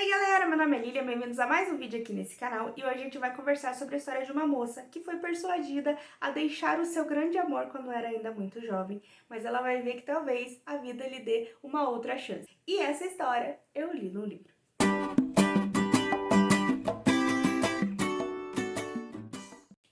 aí galera, meu nome é Lilia, bem-vindos a mais um vídeo aqui nesse canal e hoje a gente vai conversar sobre a história de uma moça que foi persuadida a deixar o seu grande amor quando era ainda muito jovem, mas ela vai ver que talvez a vida lhe dê uma outra chance. E essa história eu li no livro.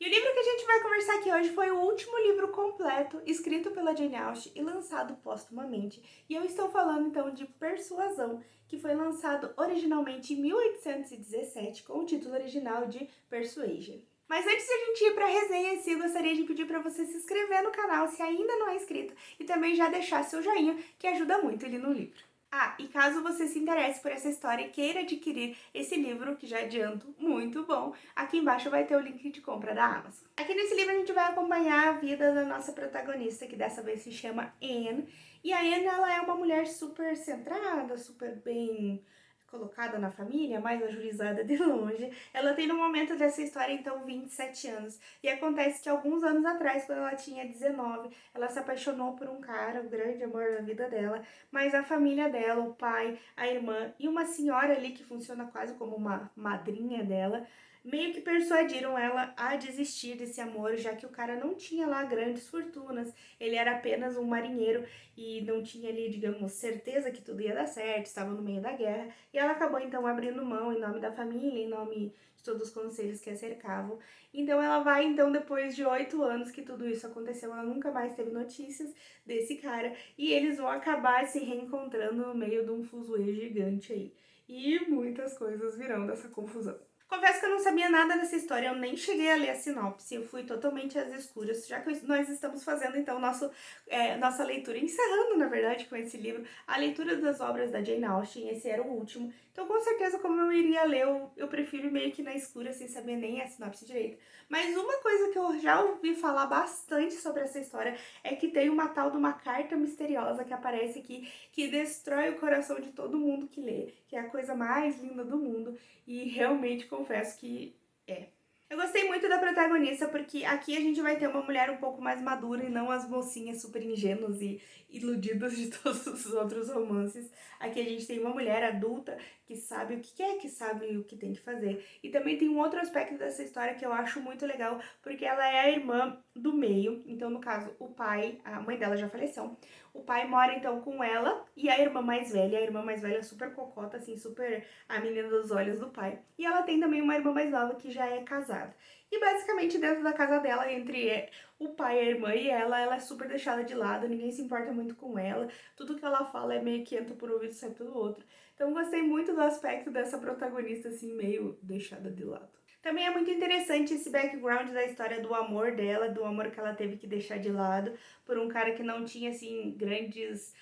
E o livro que a gente vai conversar aqui hoje foi o último livro completo escrito pela Jane Austen e lançado póstumamente. E eu estou falando então de Persuasão, que foi lançado originalmente em 1817 com o título original de Persuasion. Mas antes de a gente ir para a resenha em si, eu gostaria de pedir para você se inscrever no canal se ainda não é inscrito e também já deixar seu joinha, que ajuda muito ali no livro. Ah, e caso você se interesse por essa história e queira adquirir esse livro, que já adianto, muito bom, aqui embaixo vai ter o link de compra da Amazon. Aqui nesse livro a gente vai acompanhar a vida da nossa protagonista, que dessa vez se chama Anne. E a Anne, ela é uma mulher super centrada, super bem colocada na família, mais ajuizada de longe. Ela tem no momento dessa história, então, 27 anos. E acontece que alguns anos atrás, quando ela tinha 19, ela se apaixonou por um cara, o grande amor da vida dela, mas a família dela, o pai, a irmã e uma senhora ali que funciona quase como uma madrinha dela, meio que persuadiram ela a desistir desse amor, já que o cara não tinha lá grandes fortunas, ele era apenas um marinheiro e não tinha ali, digamos, certeza que tudo ia dar certo, estava no meio da guerra, e ela acabou então abrindo mão em nome da família, em nome de todos os conselhos que a cercavam. Então ela vai, então, depois de 8 anos que tudo isso aconteceu, ela nunca mais teve notícias desse cara, e eles vão acabar se reencontrando no meio de um fuzuê gigante aí. E muitas coisas virão dessa confusão. Confesso que eu não sabia nada dessa história, eu nem cheguei a ler a sinopse, eu fui totalmente às escuras, já que nós estamos fazendo então nossa leitura, encerrando na verdade com esse livro, a leitura das obras da Jane Austen, esse era o último, então com certeza como eu iria ler, eu prefiro meio que na escura, sem saber nem a sinopse direito. Mas uma coisa que eu já ouvi falar bastante sobre essa história é que tem uma tal de uma carta misteriosa que aparece aqui, que destrói o coração de todo mundo que lê, que é a coisa mais linda do mundo, e realmente confesso que é. Eu gostei muito da protagonista porque aqui a gente vai ter uma mulher um pouco mais madura e não as mocinhas super ingênuas e iludidas de todos os outros romances. Aqui a gente tem uma mulher adulta que sabe o que quer, que sabe o que tem que fazer. E também tem um outro aspecto dessa história que eu acho muito legal, porque ela é a irmã do meio. Então, no caso, o pai, a mãe dela já faleceu. O pai mora então com ela e a irmã mais velha. A irmã mais velha é super cocota, assim, super a menina dos olhos do pai. E ela tem também uma irmã mais nova que já é casada. E basicamente dentro da casa dela, entre o pai, a irmã e ela é super deixada de lado, ninguém se importa muito com ela. Tudo que ela fala é meio que entra por um ouvido e sai pelo outro. Então gostei muito do aspecto dessa protagonista, assim, meio deixada de lado. Também é muito interessante esse background da história do amor dela, do amor que ela teve que deixar de lado por um cara que não tinha, assim, grandes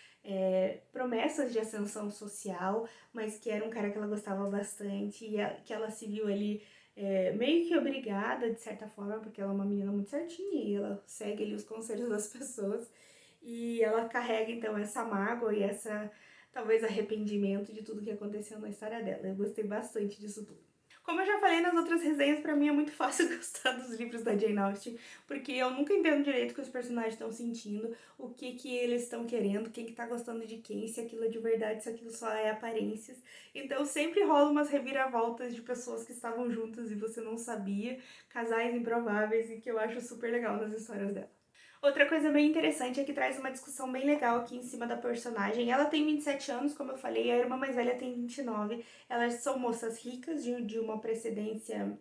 promessas de ascensão social, mas que era um cara que ela gostava bastante e que ela se viu ali meio que obrigada, de certa forma, porque ela é uma menina muito certinha e ela segue ali os conselhos das pessoas e ela carrega, então, essa mágoa e essa, talvez, arrependimento de tudo que aconteceu na história dela. Eu gostei bastante disso tudo. Como eu já falei nas outras resenhas, pra mim é muito fácil gostar dos livros da Jane Austen, porque eu nunca entendo direito o que os personagens estão sentindo, o que eles estão querendo, quem que tá gostando de quem, se aquilo é de verdade, se aquilo só é aparências. Então sempre rola umas reviravoltas de pessoas que estavam juntas e você não sabia, casais improváveis, e que eu acho super legal nas histórias dela. Outra coisa bem interessante é que traz uma discussão bem legal aqui em cima da personagem. Ela tem 27 anos, como eu falei, a irmã mais velha tem 29. Elas são moças ricas de uma precedência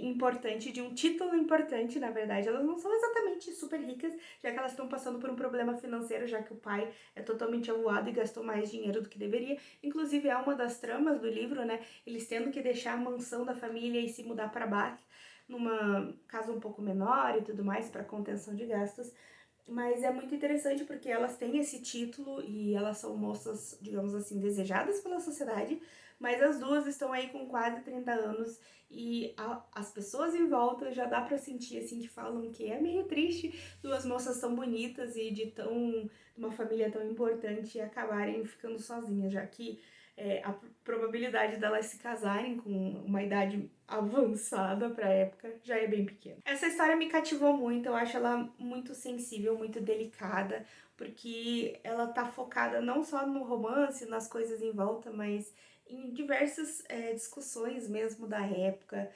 importante, de um título importante, na verdade. Elas não são exatamente super ricas, já que elas estão passando por um problema financeiro, já que o pai é totalmente avoado e gastou mais dinheiro do que deveria. Inclusive, é uma das tramas do livro, né? Eles tendo que deixar a mansão da família e se mudar para Bath, numa casa um pouco menor e tudo mais, para contenção de gastos. Mas é muito interessante porque elas têm esse título e elas são moças, digamos assim, desejadas pela sociedade, mas as duas estão aí com quase 30 anos e as pessoas em volta já dá pra sentir, assim, que falam que é meio triste duas moças tão bonitas e de uma família tão importante acabarem ficando sozinhas, já que a probabilidade delas se casarem com uma idade avançada para a época já é bem pequena. Essa história me cativou muito, eu acho ela muito sensível, muito delicada, porque ela tá focada não só no romance, nas coisas em volta, mas em diversas discussões mesmo da época,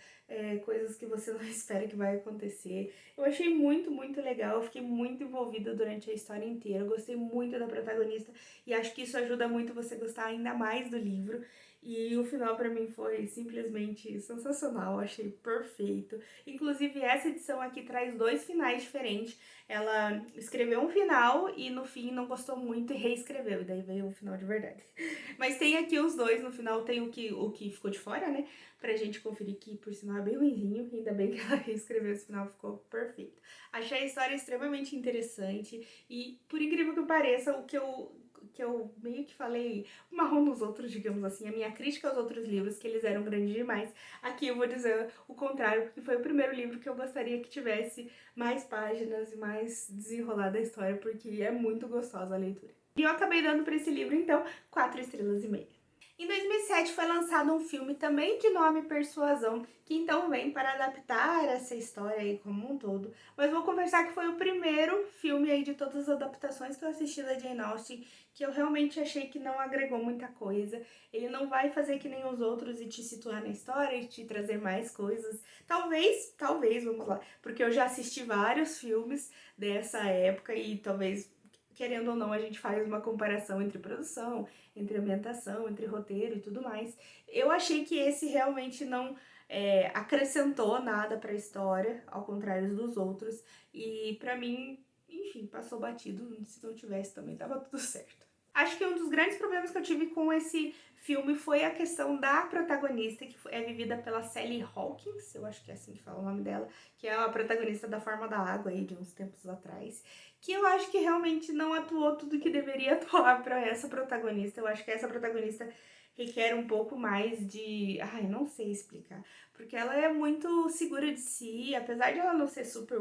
coisas que você não espera que vai acontecer. Eu achei muito, muito legal, eu fiquei muito envolvida durante a história inteira, eu gostei muito da protagonista e acho que isso ajuda muito você gostar ainda mais do livro. E o final pra mim foi simplesmente sensacional, eu achei perfeito. Inclusive essa edição aqui traz dois finais diferentes. Ela escreveu um final e no fim não gostou muito e reescreveu, e daí veio o final de verdade. Mas tem aqui os dois, no final tem o que ficou de fora, né? Pra gente conferir que por sinal é bem ruimzinho, ainda bem que ela reescreveu esse final, ficou perfeito. Achei a história extremamente interessante e, por incrível que pareça, o que eu meio que falei marrom nos outros, digamos assim, a minha crítica aos outros livros, que eles eram grandes demais. Aqui eu vou dizer o contrário, porque foi o primeiro livro que eu gostaria que tivesse mais páginas e mais desenrolada a história, porque é muito gostosa a leitura. E eu acabei dando para esse livro, então, 4,5 estrelas. Em 2007 foi lançado um filme também de nome Persuasão, que então vem para adaptar essa história aí como um todo. Mas vou confessar que foi o primeiro filme aí de todas as adaptações que eu assisti da Jane Austen, que eu realmente achei que não agregou muita coisa. Ele não vai fazer que nem os outros e te situar na história e te trazer mais coisas. Talvez, vamos lá, porque eu já assisti vários filmes dessa época e talvez, querendo ou não, a gente faz uma comparação entre produção, entre ambientação, entre roteiro e tudo mais. Eu achei que esse realmente não acrescentou nada pra história, ao contrário dos outros. E pra mim, enfim, passou batido. Se não tivesse também, tava tudo certo. Acho que um dos grandes problemas que eu tive com esse filme foi a questão da protagonista, que é vivida pela Sally Hawkins, eu acho que é assim que fala o nome dela, que é a protagonista da Forma da Água aí de uns tempos atrás, que eu acho que realmente não atuou tudo que deveria atuar para essa protagonista. Eu acho que essa protagonista requer um pouco mais de... Ai, não sei explicar. Porque ela é muito segura de si, apesar de ela não ser super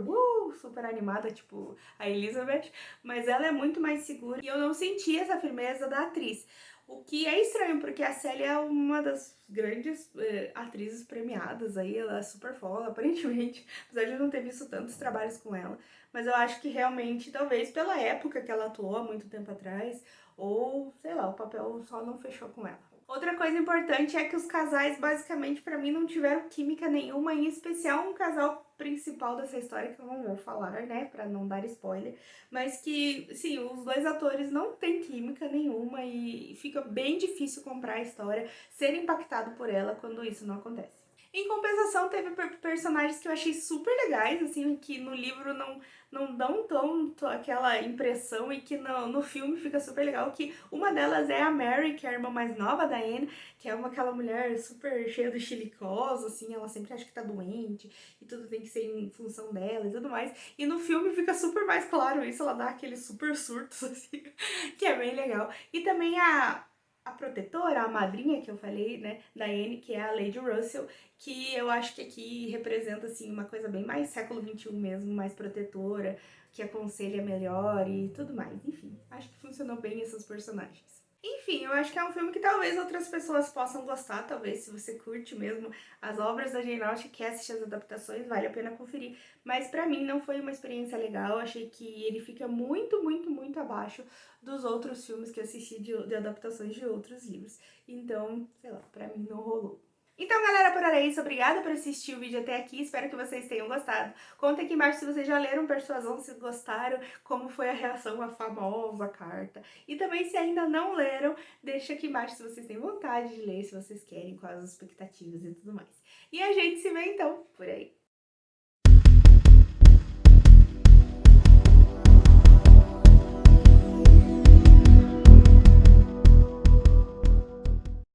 animada, tipo a Elizabeth, mas ela é muito mais segura e eu não senti essa firmeza da atriz. O que é estranho, porque a Sally é uma das grandes atrizes premiadas aí, ela é super foda, aparentemente, apesar de eu não ter visto tantos trabalhos com ela. Mas eu acho que realmente, talvez pela época que ela atuou há muito tempo atrás, ou sei lá, o papel só não fechou com ela. Outra coisa importante é que os casais, basicamente, pra mim, não tiveram química nenhuma, em especial um casal principal dessa história, que eu não vou falar, né, pra não dar spoiler, mas que, sim, os dois atores não têm química nenhuma e fica bem difícil comprar a história, ser impactado por ela quando isso não acontece. Em compensação, teve personagens que eu achei super legais, assim, que no livro não dão tanto aquela impressão e que no filme fica super legal, que uma delas é a Mary, que é a irmã mais nova da Anne, que é aquela mulher super cheia de chilicosa, assim, ela sempre acha que tá doente e tudo tem que ser em função dela e tudo mais. E no filme fica super mais claro isso, ela dá aqueles super surtos, assim, que é bem legal. E também a protetora, a madrinha que eu falei, né, da Anne, que é a Lady Russell, que eu acho que aqui representa, assim, uma coisa bem mais século XXI mesmo, mais protetora, que aconselha melhor e tudo mais. Enfim, acho que funcionou bem esses personagens. Enfim, eu acho que é um filme que talvez outras pessoas possam gostar, talvez se você curte mesmo as obras da Jane Austen, quer assistir as adaptações, vale a pena conferir. Mas pra mim não foi uma experiência legal, achei que ele fica muito, muito, muito abaixo dos outros filmes que eu assisti de adaptações de outros livros. Então, sei lá, pra mim não rolou. Então, galera, por hora é isso. Obrigada por assistir o vídeo até aqui. Espero que vocês tenham gostado. Conta aqui embaixo se vocês já leram Persuasão, se gostaram, como foi a reação à famosa carta. E também, se ainda não leram, deixa aqui embaixo se vocês têm vontade de ler, se vocês querem, quais as expectativas e tudo mais. E a gente se vê, então, por aí.